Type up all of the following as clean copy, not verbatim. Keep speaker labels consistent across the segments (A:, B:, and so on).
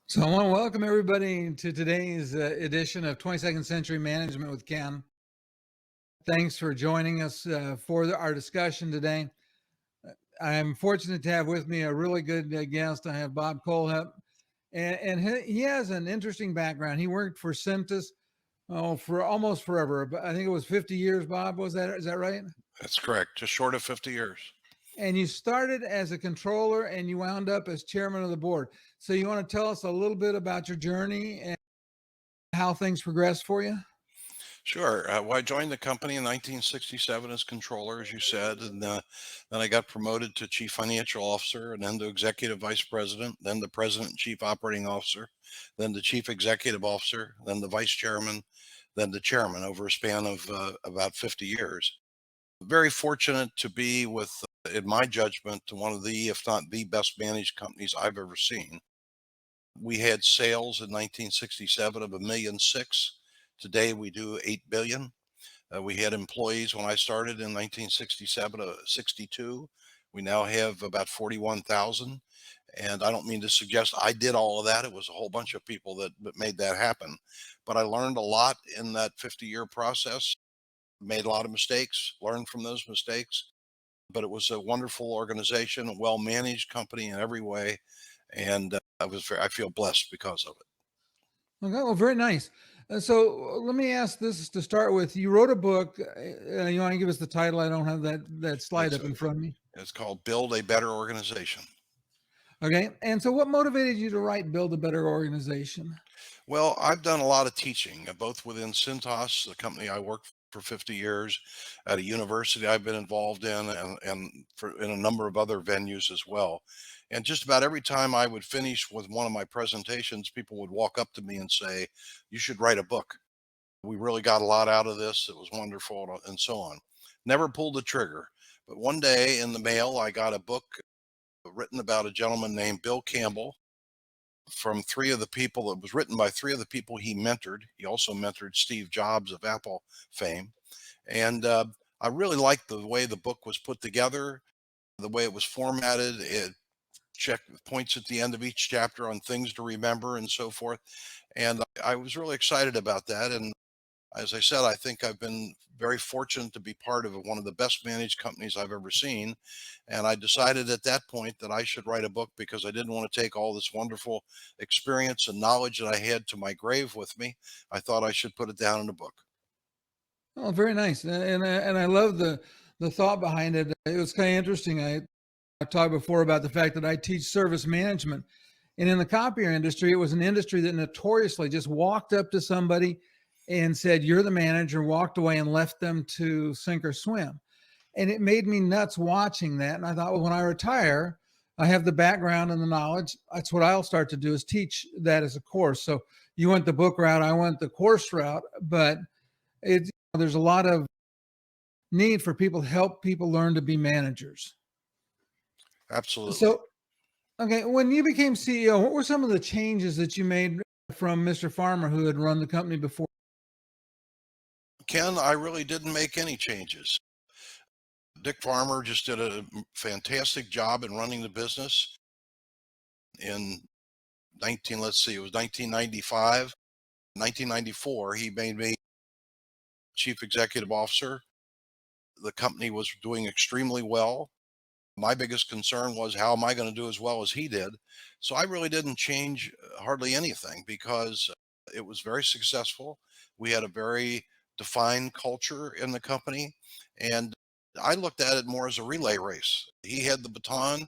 A: So I want to welcome everybody to today's edition of 22nd Century Management with Ken. Thanks for joining us for our discussion today. I'm fortunate to have with me a really good guest. I have Bob Kohlhepp, and he has an interesting background. He worked for Centus for almost forever, but I think it was 50 years, Bob. Is that right?
B: That's correct. Just short of 50 years.
A: And you started as a controller and you wound up as chairman of the board. So you want to tell us a little bit about your journey and how things progressed for you?
B: Sure. Well, I joined the company in 1967 as controller, as you said, and then I got promoted to chief financial officer, and then to executive vice president, then the president and chief operating officer, then the chief executive officer, then the vice chairman, then the chairman over a span of about 50 years. Very fortunate to be with, in my judgment, one of the, if not the best managed companies I've ever seen. We had sales in 1967 of $1.6 million. Today we do 8 billion. We had employees when I started in 1967 62. We now have about 41,000. And I don't mean to suggest I did all of that. It was a whole bunch of people that made that happen. But I learned a lot in that 50-year process, made a lot of mistakes, learned from those mistakes. But it was a wonderful organization, a well managed company in every way. And I feel blessed because of it.
A: Okay, well, very nice. So let me ask this to start with. You wrote a book. You want to give us the title? I don't have that slide
B: It's
A: up in front of me.
B: it's called Build a Better Organization.
A: Okay, and so what motivated you to write "Build a Better Organization"?
B: Well, I've done a lot of teaching, both within Cintas, the company I worked for 50 years, at a university I've been involved in, in a number of other venues as well. And just about every time I would finish with one of my presentations, people would walk up to me and say, "You should write a book. We really got a lot out of this. It was wonderful," and so on. Never pulled the trigger. But one day in the mail, I got a book written about a gentleman named Bill Campbell, from three of the people that was written by three of the people he mentored. He also mentored Steve Jobs of Apple fame. And I really liked the way the book was put together, the way it was formatted. It checked points at the end of each chapter on things to remember and so forth. And I was really excited about that. And as I said, I think I've been very fortunate to be part of one of the best managed companies I've ever seen. And I decided at that point that I should write a book because I didn't want to take all this wonderful experience and knowledge that I had to my grave with me. I thought I should put it down in a book.
A: Oh, very nice, and I love the thought behind it. It was kind of interesting. I talked before about the fact that I teach service management, and in the copier industry, it was an industry that notoriously just walked up to somebody and said, "You're the manager," walked away and left them to sink or swim. And it made me nuts watching that. And I thought, well, when I retire, I have the background and the knowledge. That's what I'll start to do is teach that as a course. So you went the book route, I went the course route, but there's a lot of need for people to help people learn to be managers.
B: Absolutely.
A: So, okay, when you became CEO, what were some of the changes that you made from Mr. Farmer, who had run the company before?
B: Ken, I really didn't make any changes. Dick Farmer just did a fantastic job in running the business in it was 1995. 1994, he made me chief executive officer. The company was doing extremely well. My biggest concern was, how am I going to do as well as he did? So I really didn't change hardly anything because it was very successful. We had a very defined culture in the company. And I looked at it more as a relay race. He had the baton.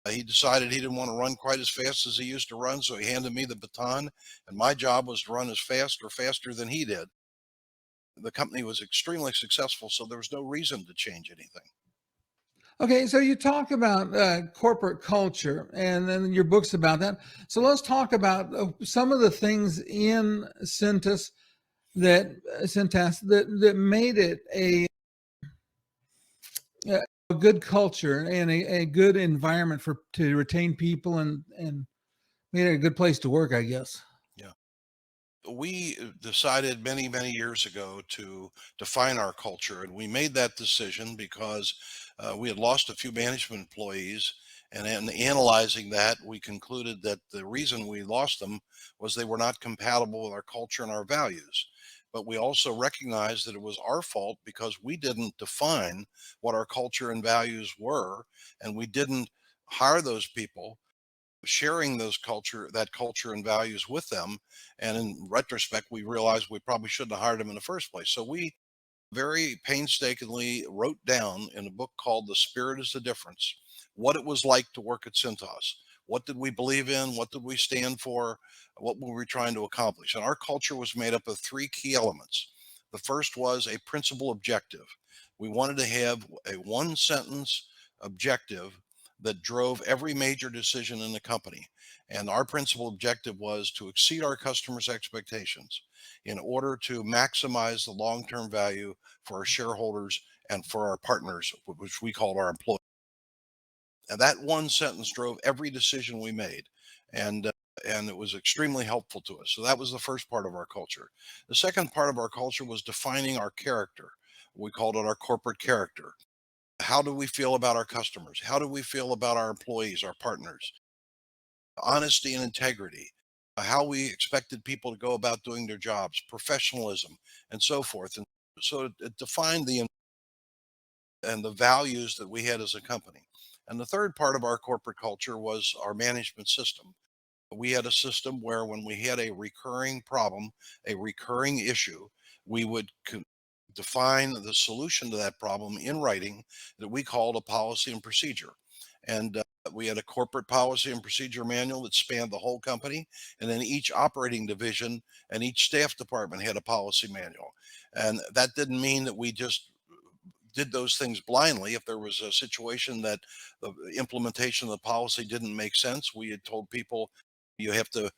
B: He decided he didn't want to run quite as fast as he used to run. So he handed me the baton. And my job was to run as fast or faster than he did. The company was extremely successful. So there was no reason to change anything.
A: Okay, so you talk about corporate culture, and then your book's about that. So let's talk about some of the things in Cintas that made it a good culture and a good environment for to retain people and made it a good place to work, I guess.
B: Yeah. We decided many, many years ago to define our culture, and we made that decision because we had lost a few management employees, And in analyzing that, we concluded that the reason we lost them was they were not compatible with our culture and our values. But we also recognized that it was our fault because we didn't define what our culture and values were, and we didn't hire those people sharing that culture and values with them. And in retrospect, we realized we probably shouldn't have hired them in the first place. So we very painstakingly wrote down in a book called The Spirit is the Difference what it was like to work at Cintas. What did we believe in? What did we stand for? What were we trying to accomplish? And our culture was made up of three key elements. The first was a principal objective. We wanted to have a one sentence objective that drove every major decision in the company. And our principal objective was to exceed our customers' expectations in order to maximize the long term value for our shareholders and for our partners, which we called our employees. And that one sentence drove every decision we made. And and it was extremely helpful to us. So that was the first part of our culture. The second part of our culture was defining our character. We called it our corporate character. How do we feel about our customers? How do we feel about our employees, our partners? Honesty and integrity, how we expected people to go about doing their jobs, professionalism, and so forth. And so it defined the values that we had as a company. And the third part of our corporate culture was our management system. We had a system where when we had a recurring problem, a recurring issue, we would define the solution to that problem in writing that we called a policy and procedure. And we had a corporate policy and procedure manual that spanned the whole company. And then each operating division and each staff department had a policy manual. And that didn't mean that we just did those things blindly. If there was a situation that the implementation of the policy didn't make sense, we had told people you have to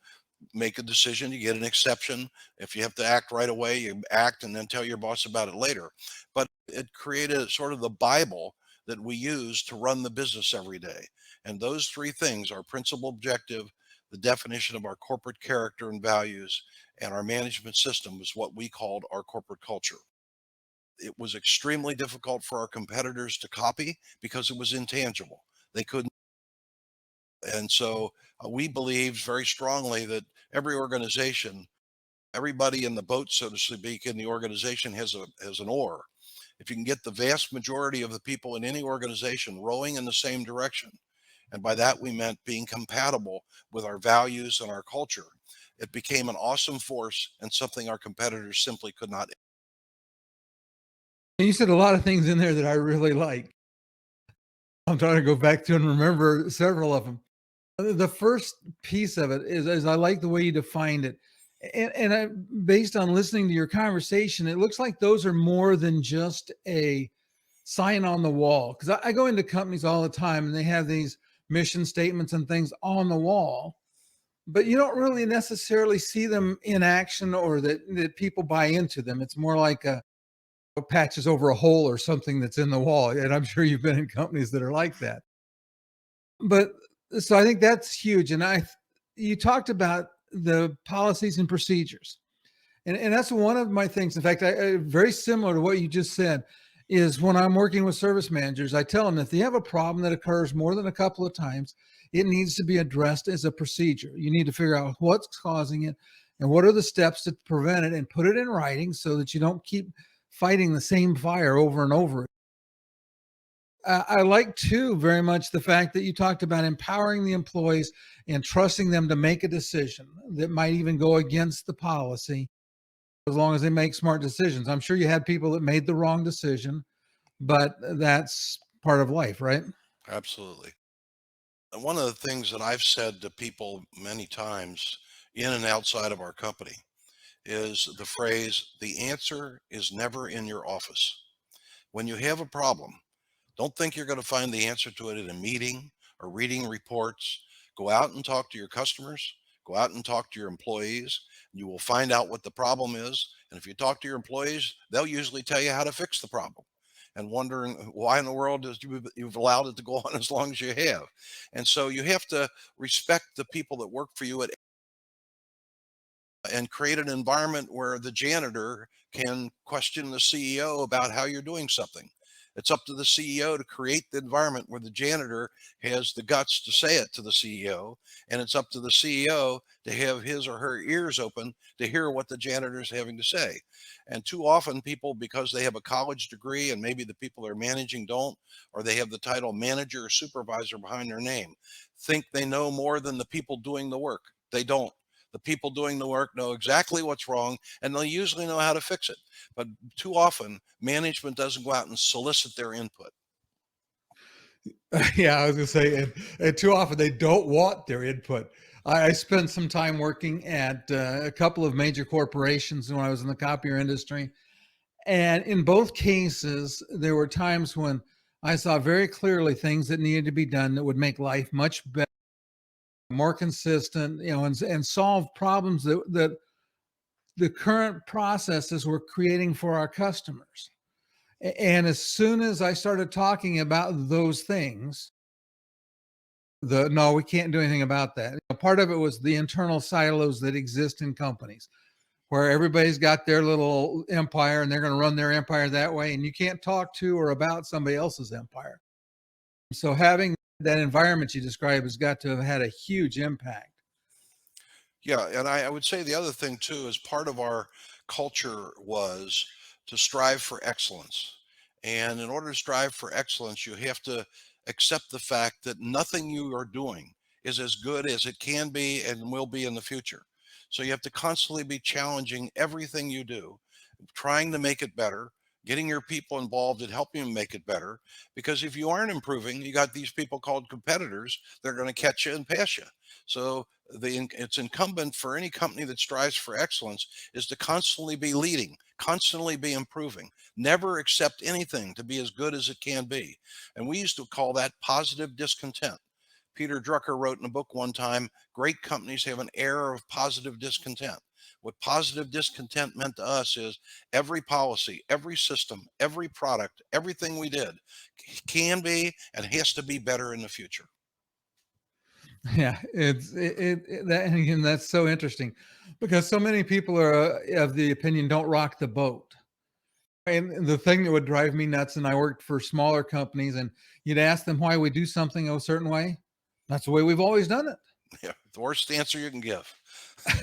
B: make a decision, you get an exception. If you have to act right away, you act and then tell your boss about it later. But it created sort of the Bible that we use to run the business every day. And those three things, our principal objective, the definition of our corporate character and values, and our management system, is what we called our corporate culture. It was extremely difficult for our competitors to copy because it was intangible. They couldn't. And so we believed very strongly that every organization, everybody in the boat, so to speak, in the organization has an oar. If you can get the vast majority of the people in any organization rowing in the same direction, and by that we meant being compatible with our values and our culture, it became an awesome force and something our competitors simply could not.
A: And you said a lot of things in there that I really like. I'm trying to go back to and remember several of them. The first piece of it is I like the way you defined it. Based on listening to your conversation, it looks like those are more than just a sign on the wall. Because I go into companies all the time and they have these mission statements and things on the wall, but you don't really necessarily see them in action or that people buy into them. It's more like patches over a hole or something that's in the wall. And I'm sure you've been in companies that are like that. But so I think that's huge. You talked about the policies and procedures. And that's one of my things. In fact, very similar to what you just said is when I'm working with service managers, I tell them if they have a problem that occurs more than a couple of times, it needs to be addressed as a procedure. You need to figure out what's causing it and what are the steps to prevent it and put it in writing so that you don't keep fighting the same fire over and over. I like too very much the fact that you talked about empowering the employees and trusting them to make a decision that might even go against the policy as long as they make smart decisions. I'm sure you had people that made the wrong decision, but that's part of life, right?
B: Absolutely. And one of the things that I've said to people many times in and outside of our company is the phrase, the answer is never in your office. When you have a problem, don't think you're going to find the answer to it in a meeting or reading reports. Go out and talk to your customers. Go out and talk to your employees. You will find out what the problem is. And if you talk to your employees, they'll usually tell you how to fix the problem. And wondering why in the world you've allowed it to go on as long as you have. And so you have to respect the people that work for you and create an environment where the janitor can question the CEO about how you're doing something. It's up to the CEO to create the environment where the janitor has the guts to say it to the CEO. And it's up to the CEO to have his or her ears open to hear what the janitor is having to say. And too often, people, because they have a college degree and maybe the people they're managing don't, or they have the title manager or supervisor behind their name, think they know more than the people doing the work. They don't. The people doing the work know exactly what's wrong, and they'll usually know how to fix it. But too often, management doesn't go out and solicit their input.
A: Yeah, I was going to say, and too often they don't want their input. I spent some time working at a couple of major corporations when I was in the copier industry. And in both cases, there were times when I saw very clearly things that needed to be done that would make life much better, more consistent, and solve problems that the current processes were creating for our customers. And as soon as I started talking about those things, no, we can't do anything about that. Part of it was the internal silos that exist in companies where everybody's got their little empire and they're going to run their empire that way. And you can't talk to or about somebody else's empire. So having that environment you describe has got to have had a huge impact.
B: Yeah, and I would say the other thing too is part of our culture was to strive for excellence. And in order to strive for excellence, you have to accept the fact that nothing you are doing is as good as it can be and will be in the future. So you have to constantly be challenging everything you do, trying to make it better, getting your people involved in helping you make it better. Because if you aren't improving, you got these people called competitors that are going to catch you and pass you. So it's incumbent for any company that strives for excellence is to constantly be leading, constantly be improving, never accept anything to be as good as it can be. And we used to call that positive discontent. Peter Drucker wrote in a book one time, great companies have an air of positive discontent. What positive discontent meant to us is every policy, every system, every product, everything we did can be and has to be better in the future.
A: Yeah, that, and again, that's so interesting because so many people are of the opinion, don't rock the boat. And the thing that would drive me nuts, and I worked for smaller companies, and you'd ask them why we do something a certain way. That's the way we've always done it.
B: Yeah, the worst answer you can give.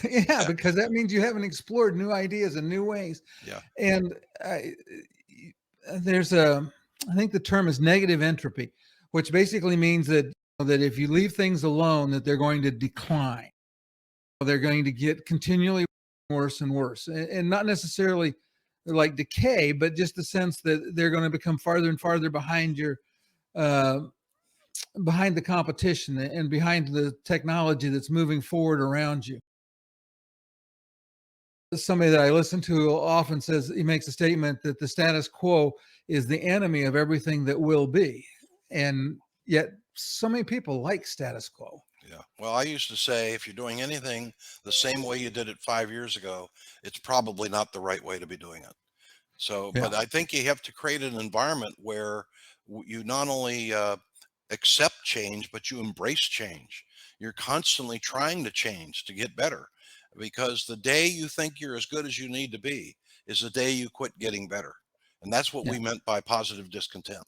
A: Yeah,
B: Yeah,
A: because that means you haven't explored new ideas and new ways.
B: yeah,
A: And there's I think the term is negative entropy, which basically means that if you leave things alone, that they're going to decline. They're going to get continually worse and worse, and not necessarily like decay, but just the sense that they're going to become farther and farther behind uh, behind the competition and behind the technology that's moving forward around you. Somebody that I listen to often says, he makes a statement that the status quo is the enemy of everything that will be. And yet so many people like status quo.
B: yeah. Well, I used to say if you're doing anything the same way you did it 5 years ago, it's probably not the right way to be doing it. So,
A: Yeah.
B: but I think you have to create an environment where you not only accept change, but you embrace change. You're constantly trying to change to get better because the day you think you're as good as you need to be is the day you quit getting better. And that's what
A: Yeah.
B: we meant by positive discontent.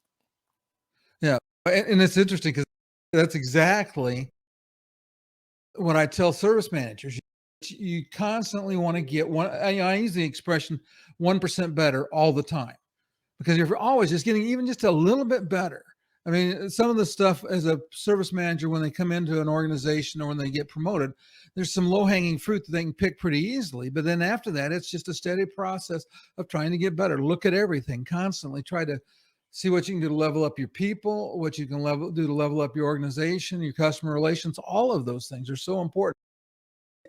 A: Yeah. And it's interesting because that's exactly what I tell service managers. You constantly want to get one. I use the expression 1% better all the time because you're always just getting even just a little bit better. I mean, some of the stuff as a service manager, when they come into an organization or when they get promoted, there's some low hanging fruit that they can pick pretty easily. But then after that, it's just a steady process of trying to get better. Look at everything constantly. Try to see what you can do to level up your people, what you can do to level up your organization, your customer relations. All of those things are so important.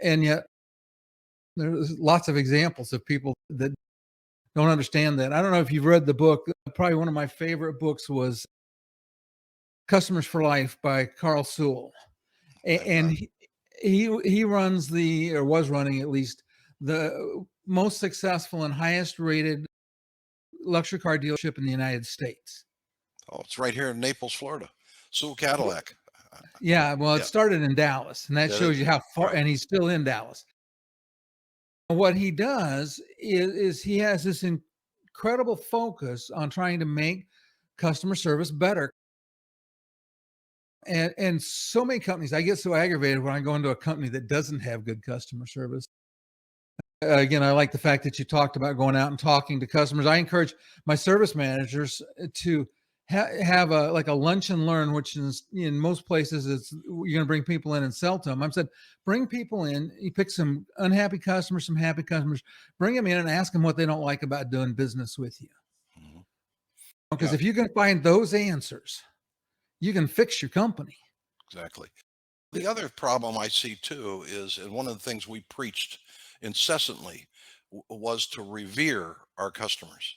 A: And yet, there's lots of examples of people that don't understand that. I don't know if you've read the book. Probably one of my favorite books was Customers for Life by Carl Sewell.
B: I have
A: And
B: not.
A: he runs or was running at least, the most successful and highest rated luxury car dealership in the United States.
B: Oh, it's right here in Naples, Florida. Sewell Cadillac.
A: Yeah, well, it
B: Yeah,
A: started in Dallas, and that
B: did it?
A: shows you how far,
B: Right.
A: and he's still in Dallas. What he does is he has this incredible focus on trying to make customer service better. And so many companies, I get so aggravated when I go into a company that doesn't have good customer service. Again, I like the fact that you talked about going out and talking to customers. I encourage my service managers to have a like a lunch and learn, which is in most places it's you're going to bring people in and sell to them. I've said bring people in, you pick some unhappy customers, some happy customers, bring them in and ask them what they don't like about doing business with you.
B: Mhm.
A: Because
B: Yeah,
A: if you can find those answers, you can fix your company.
B: exactly. The other problem I see too is, and one of the things we preached incessantly was to revere our customers.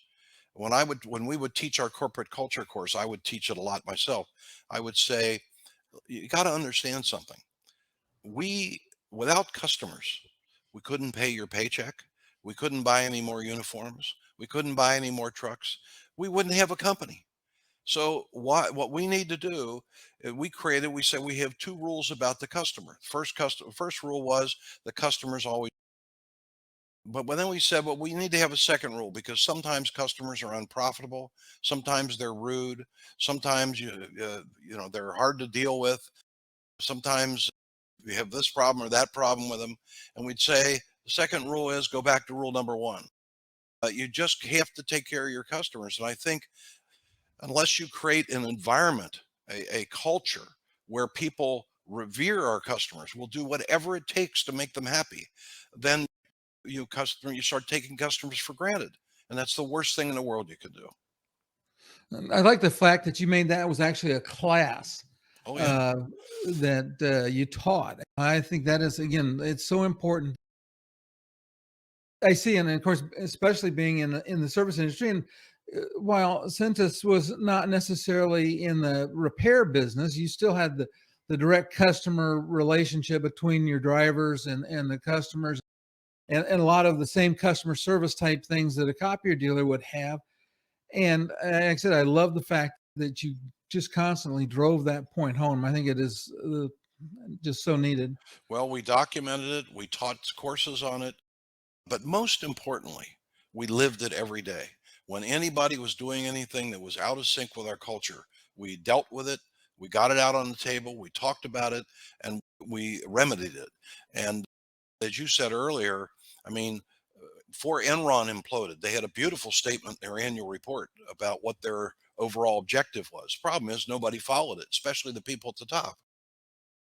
B: When we would teach our corporate culture course, I would teach it a lot myself. I would say, you got to understand something. We, without customers, we couldn't pay your paycheck. We couldn't buy any more uniforms. We couldn't buy any more trucks. We wouldn't have a company. So what we need to do, we said we have two rules about the customer. First rule was the customer's always, but then we said, well, we need to have a second rule because sometimes customers are unprofitable. Sometimes they're rude. Sometimes they're hard to deal with. Sometimes we have this problem or that problem with them. And we'd say the second rule is go back to rule number one. You just have to take care of your customers. And I think unless you create an environment, a culture where people revere our customers, will do whatever it takes to make them happy, then you start taking customers for granted, and that's the worst thing in the world you could do.
A: I like the fact that you made that was actually a class
B: Oh yeah.
A: uh, that you taught. I think that is again, it's so important. I see, and of course, especially being in the service industry, and while Centus was not necessarily in the repair business, you still had the direct customer relationship between your drivers and the customers, and a lot of the same customer service type things that a copier dealer would have. And like I said, I love the fact that you just constantly drove that point home. I think it is just so needed.
B: Well, we documented it, we taught courses on it, but most importantly, we lived it every day. When anybody was doing anything that was out of sync with our culture, we dealt with it, we got it out on the table, we talked about it, and we remedied it. And as you said earlier, I mean, before Enron imploded, they had a beautiful statement in their annual report about what their overall objective was. Problem is, nobody followed it, especially the people at the top.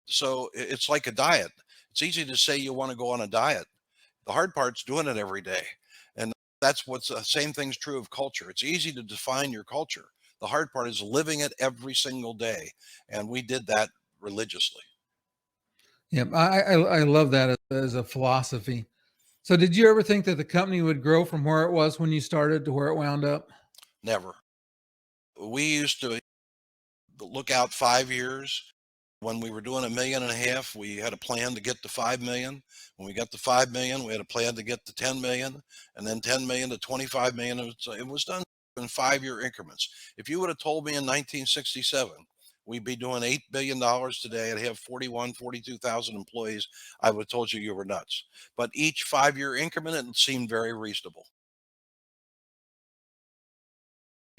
B: So it's like a diet. It's easy to say you want to go on a diet. The hard part's doing it every day. And that's what's the same thing's true of culture. It's easy to define your culture. The hard part is living it every single day. And we did that religiously.
A: Yeah, I love that as a philosophy. So, did you ever think that the company would grow from where it was when you started to where it wound up?
B: Never. We used to look out 5 years. When we were doing 1.5 million, we had a plan to get to 5 million. When we got to 5 million, we had a plan to get to 10 million, and then 10 million to 25 million. It was done in 5 year increments. If you would have told me in 1967 we'd be doing $8 billion today and have 42,000 employees, I would have told you were nuts. But each 5 year increment, it seemed very reasonable.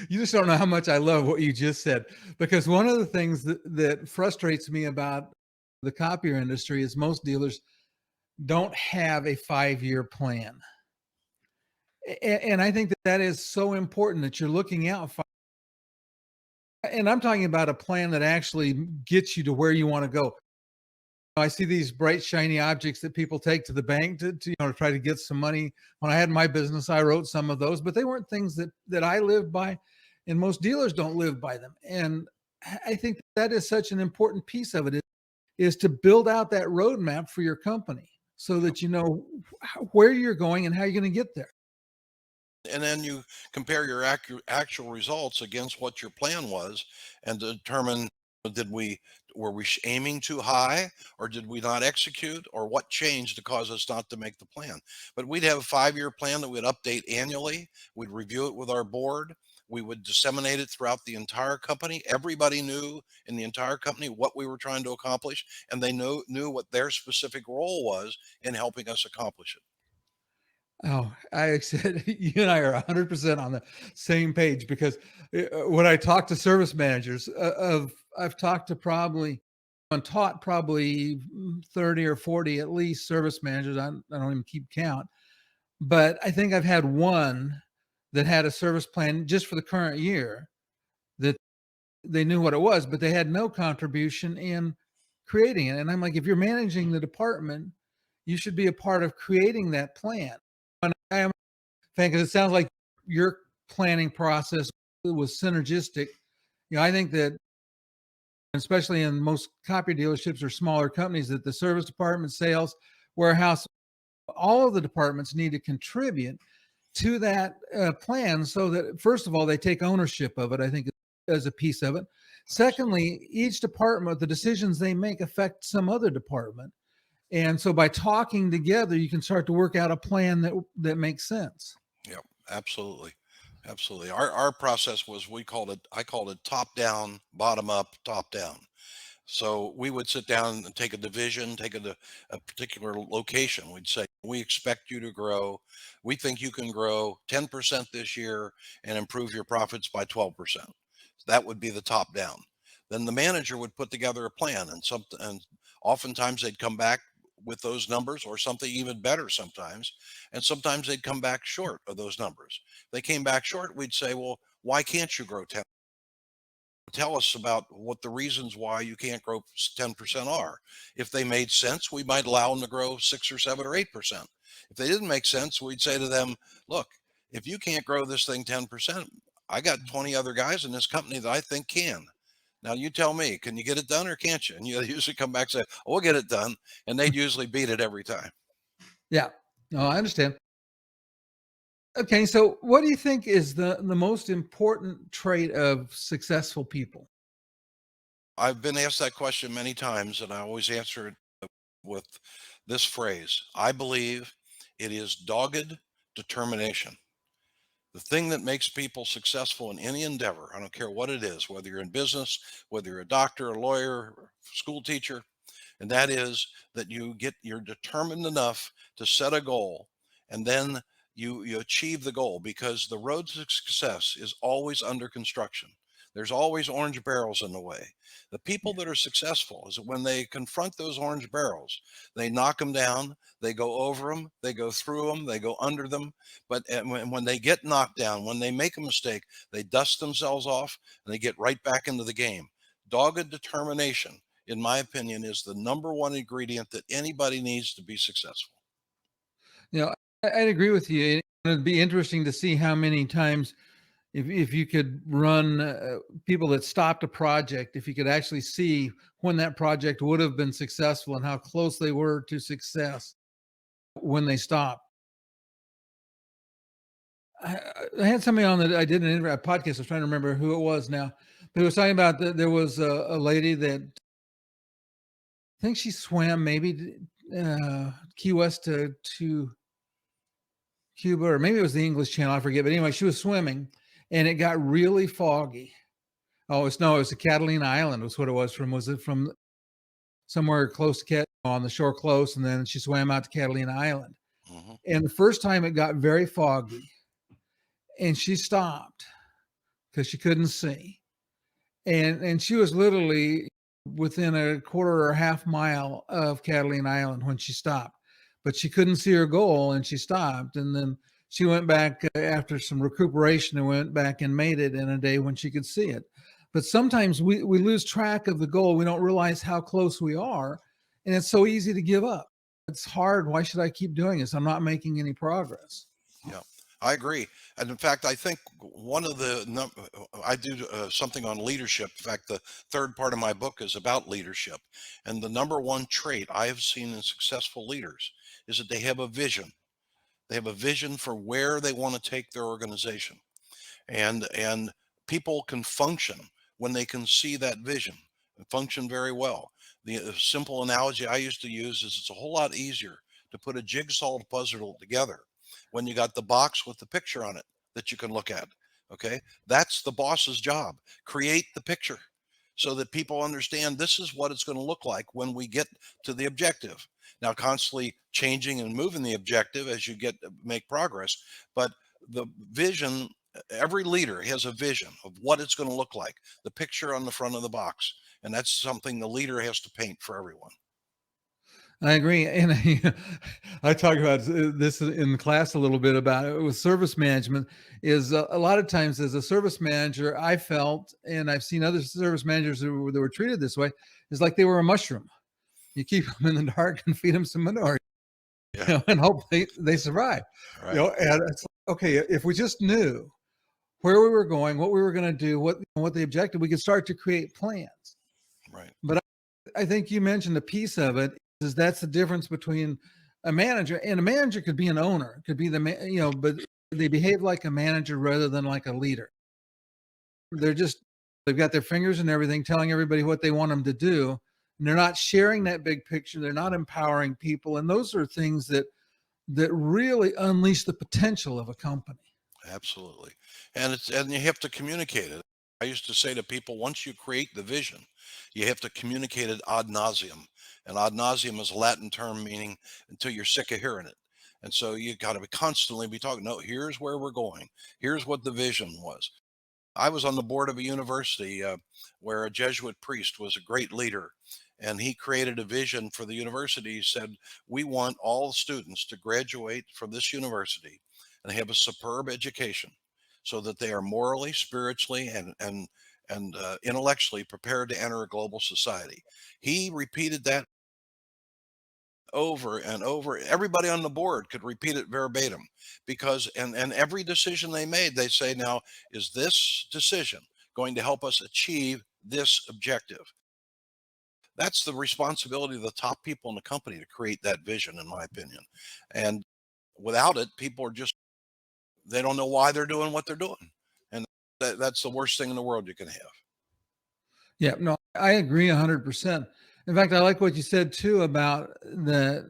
A: You just don't know how much I love what you just said, because one of the things that frustrates me about the copier industry is most dealers don't have a 5-year plan. And I think that that is so important that you're looking out. And I'm talking about a plan that actually gets you to where you want to go. I see these bright, shiny objects that people take to the bank to try to get some money. When I had my business, I wrote some of those, but they weren't things that I lived by, and most dealers don't live by them. And I think that is such an important piece of it is to build out that roadmap for your company so
B: Yep.
A: that you know where you're going and how you're going to get there.
B: And then you compare your actual results against what your plan was and determine, did we were we aiming too high, or did we not execute, or what changed to cause us not to make the plan. But we'd have a 5 year plan that we'd update annually. We'd review it with our board. We would disseminate it throughout the entire company. Everybody knew in the entire company what we were trying to accomplish, and they knew what their specific role was in helping us accomplish it.
A: Oh, I said you and I are 100% on the same page because when I talk to service managers, I've talked to probably and taught probably 30 or 40 at least service managers. I don't even keep count, but I think I've had one that had a service plan just for the current year that they knew what it was, but they had no contribution in creating it. And I'm like, if you're managing the department, you should be a part of creating that plan. And I am fan because it sounds like your planning process was synergistic. I think that especially in most copy dealerships or smaller companies, that the service department, sales, warehouse, all of the departments need to contribute to that plan so that first of all they take ownership of it. I think as a piece of it. Secondly, each department, the decisions they make affect some other department, and so by talking together, you can start to work out a plan that makes sense.
B: Yep, absolutely. Absolutely. Our process was, I called it top down, bottom up, top down. So we would sit down and take a division, a particular location. We'd say, we expect you to grow. We think you can grow 10% this year and improve your profits by 12%. That would be the top down. Then the manager would put together a plan, and oftentimes they'd come back with those numbers or something even better sometimes. And sometimes they'd come back short of those numbers. If they came back short, we'd say, well, why can't you grow 10? Tell us about what the reasons why you can't grow 10% are. If they made sense, we might allow them to grow 6 or 7 or 8%. If they didn't make sense, we'd say to them, look, if you can't grow this thing 10%, I got 20 other guys in this company that I think can. Now you tell me, can you get it done or can't you? And you usually come back and say, oh, we'll get it done. And they'd usually beat it every time.
A: Yeah, no, I understand. Okay, so what do you think is the most important trait of successful people?
B: I've been asked that question many times, and I always answer it with this phrase: I believe it is dogged determination. The thing that makes people successful in any endeavor, I don't care what it is, whether you're in business, whether you're a doctor, a lawyer, or school teacher, and that is that you're determined enough to set a goal, and then you achieve the goal, because the road to success is always under construction. There's always orange barrels in the way. The people that are successful is that when they confront those orange barrels, they knock them down, they go over them, they go through them, they go under them. But when they get knocked down, when they make a mistake, they dust themselves off and they get right back into the game. Dogged determination, in my opinion, is the number one ingredient that anybody needs to be successful.
A: I'd agree with you. It'd be interesting to see how many times, if you could run people that stopped a project, if you could actually see when that project would have been successful and how close they were to success when they stopped. I, I had somebody on that I did a podcast. I was trying to remember who it was now, but it was talking about that there was a lady that I think she swam maybe Key West to Cuba, or maybe it was the English Channel. I forget. But anyway, she was swimming and it got really foggy. Oh, no, it was the Catalina Island was what it was from. Was it from somewhere close to on the shore close? And then she swam out to Catalina Island.
B: Hmm.
A: And the first time it got very foggy and she stopped because she couldn't see. And she was literally within a quarter or a half mile of Catalina Island when she stopped, but she couldn't see her goal and she stopped. And then she went back after some recuperation and went back and made it in a day when she could see it. But sometimes we lose track of the goal. We don't realize how close we are. And it's so easy to give up. It's hard. Why should I keep doing this? I'm not making any progress.
B: Yeah, I agree. And in fact, I think I do something on leadership. In fact, the third part of my book is about leadership. And the number one trait I have seen in successful leaders is that they have a vision. They have a vision for where they want to take their organization. And people can function when they can see that vision and function very well. The simple analogy I used to use is, it's a whole lot easier to put a jigsaw puzzle together when you got the box with the picture on it that you can look at. Okay, that's the boss's job. Create the picture so that people understand this is what it's going to look like when we get to the objective. Now, constantly changing and moving the objective as you make progress, but the vision, every leader has a vision of what it's going to look like, the picture on the front of the box, and that's something the leader has to paint for everyone.
A: I agree. And I talk about this in class a little bit about it with service management is a lot of times as a service manager, I felt, and I've seen other service managers that were treated this way, is like they were a mushroom. You keep them in the dark and feed them some manure,
B: Yeah.
A: and hopefully they survive.
B: Right.
A: And it's like, okay, if we just knew where we were going, what we were going to do, what the objective, we could start to create plans.
B: Right.
A: But I think you mentioned a piece of it is that's the difference between a manager, and a manager could be an owner, could be but they behave like a manager rather than like a leader. They've got their fingers and everything, telling everybody what they want them to do. And they're not sharing that big picture. They're not empowering people. And those are things that really unleash the potential of a company.
B: Absolutely. And you have to communicate it. I used to say to people, once you create the vision, you have to communicate it ad nauseum. And ad nauseum is a Latin term meaning until you're sick of hearing it. And so you got to constantly be talking, no, here's where we're going. Here's what the vision was. I was on the board of a university where a Jesuit priest was a great leader, and he created a vision for the university. He said, "We want all students to graduate from this university and have a superb education, so that they are morally, spiritually, and intellectually prepared to enter a global society." He repeated that over and over. Everybody on the board could repeat it verbatim because and every decision they made, they say, now, is this decision going to help us achieve this objective? That's the responsibility of the top people in the company to create that vision, in my opinion. And without it, people are just, they don't know why they're doing what they're doing. And that's the worst thing in the world you can have.
A: Yeah, no, I agree 100%. In fact, I like what you said too about the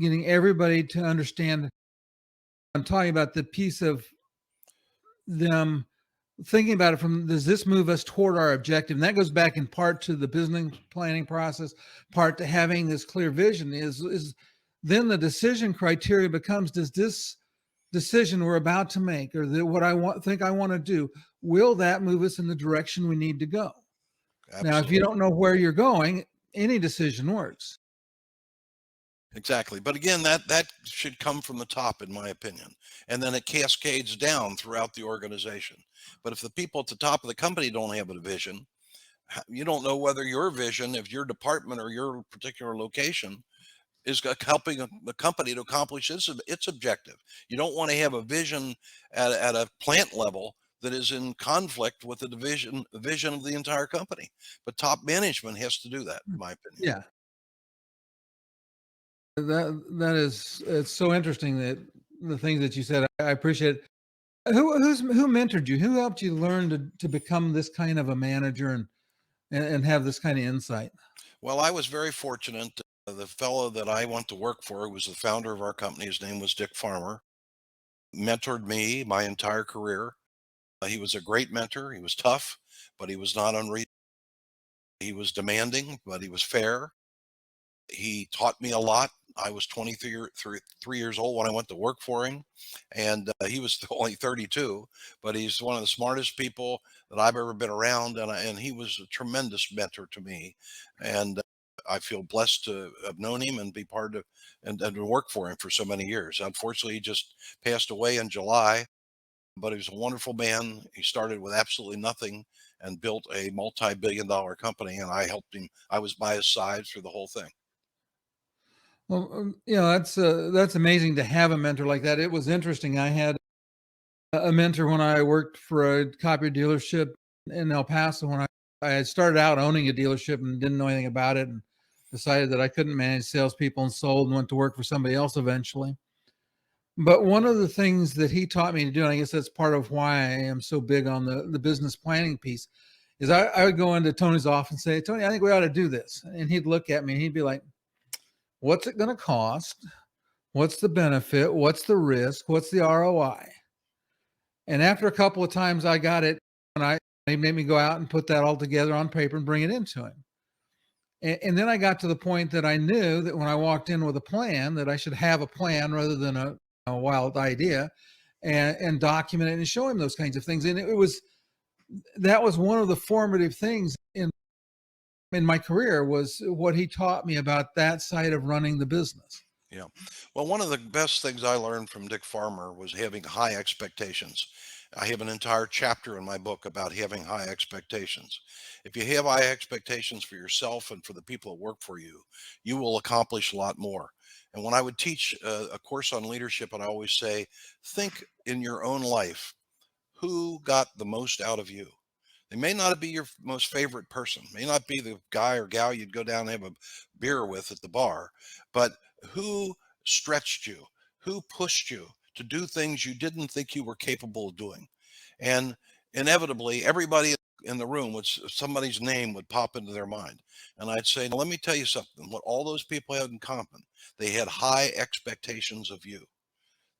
A: getting everybody to understand. I'm talking about the piece of them thinking about it from, does this move us toward our objective? And that goes back in part to the business planning process, part to having this clear vision is then the decision criteria becomes, does this decision we're about to make or what I want to do, will that move us in the direction we need to go? Now, if you
B: Absolutely.
A: don't know where you're going, any decision works.
B: Exactly. But again, that should come from the top, in my opinion. And then it cascades down throughout the organization. But if the people at the top of the company don't have a vision, you don't know whether your vision, if your department or your particular location is helping the company to accomplish its objective. You don't want to have a vision at a plant level that is in conflict with the vision of the entire company. But top management has to do that, in my opinion.
A: Yeah. That is, it's so interesting that the things that you said, I appreciate it. Who mentored you? Who helped you learn to become this kind of a manager and have this kind of insight?
B: Well, I was very fortunate. The fellow that I went to work for, who was the founder of our company, his name was Dick Farmer, mentored me my entire career. He was a great mentor. He was tough, but he was not unreasonable. He was demanding, but he was fair. He taught me a lot. I was 23 years old when I went to work for him, and he was only 32. But he's one of the smartest people that I've ever been around, and he was a tremendous mentor to me. And I feel blessed to have known him and be part of and work for him for so many years. Unfortunately, he just passed away in July, but he was a wonderful man. He started with absolutely nothing and built a multi-billion-dollar company, and I helped him. I was by his side through the whole thing.
A: Well, that's amazing to have a mentor like that. It was interesting. I had a mentor when I worked for a copier dealership in El Paso. When I had started out owning a dealership and didn't know anything about it, and decided that I couldn't manage salespeople and sold and went to work for somebody else eventually. But one of the things that he taught me to do, and I guess that's part of why I am so big on the business planning piece, is I would go into Tony's office and say, Tony, I think we ought to do this. And he'd look at me and he'd be like, what's it going to cost? What's the benefit? What's the risk? What's the ROI? And after a couple of times I got it, and he made me go out and put that all together on paper and bring it into him. And then I got to the point that I knew that when I walked in with a plan, that I should have a plan rather than a wild idea, and document it and show him those kinds of things. And that was one of the formative things in my career, was what he taught me about that side of running the business.
B: Yeah. Well, one of the best things I learned from Dick Farmer was having high expectations. I have an entire chapter in my book about having high expectations. If you have high expectations for yourself and for the people that work for you, you will accomplish a lot more. And when I would teach a course on leadership, I'd always say, think in your own life, who got the most out of you? They may not be your most favorite person, may not be the guy or gal you'd go down and have a beer with at the bar, but who stretched you? Who pushed you to do things you didn't think you were capable of doing? And inevitably, everybody in the room would, somebody's name would pop into their mind. And I'd say, now, let me tell you something. What all those people had in common, they had high expectations of you.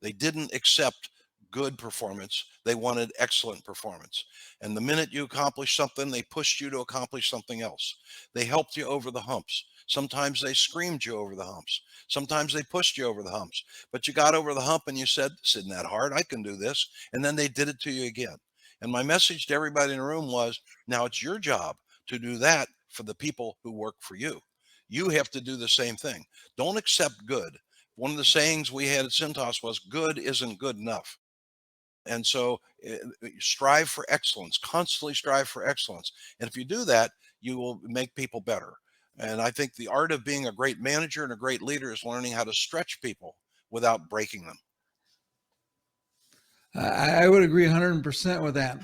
B: They didn't accept good performance. They wanted excellent performance. And the minute you accomplished something, they pushed you to accomplish something else. They helped you over the humps. Sometimes they screamed you over the humps. Sometimes they pushed you over the humps. But you got over the hump and you said, this isn't that hard. I can do this. And then they did it to you again. And my message to everybody in the room was, now it's your job to do that for the people who work for you. You have to do the same thing. Don't accept good. One of the sayings we had at Cintas was, good isn't good enough. And so strive for excellence, constantly strive for excellence. And if you do that, you will make people better. And I think the art of being a great manager and a great leader is learning how to stretch people without breaking them.
A: I would agree 100% with that.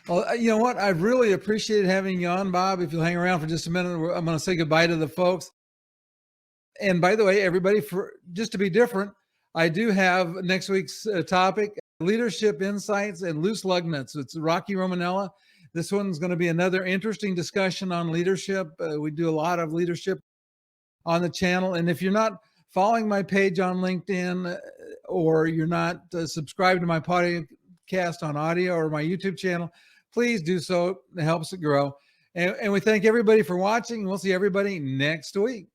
A: Well, you know what? I've really appreciated having you on, Bob. If you'll hang around for just a minute, I'm going to say goodbye to the folks. And by the way, everybody, for just to be different, I do have next week's topic, leadership insights and loose lug nuts. It's Rocky Romanella. This one's going to be another interesting discussion on leadership. We do a lot of leadership on the channel. And if you're not following my page on LinkedIn, or you're not subscribed to my podcast on audio or my YouTube channel, please do so. It helps it grow. And we thank everybody for watching. We'll see everybody next week.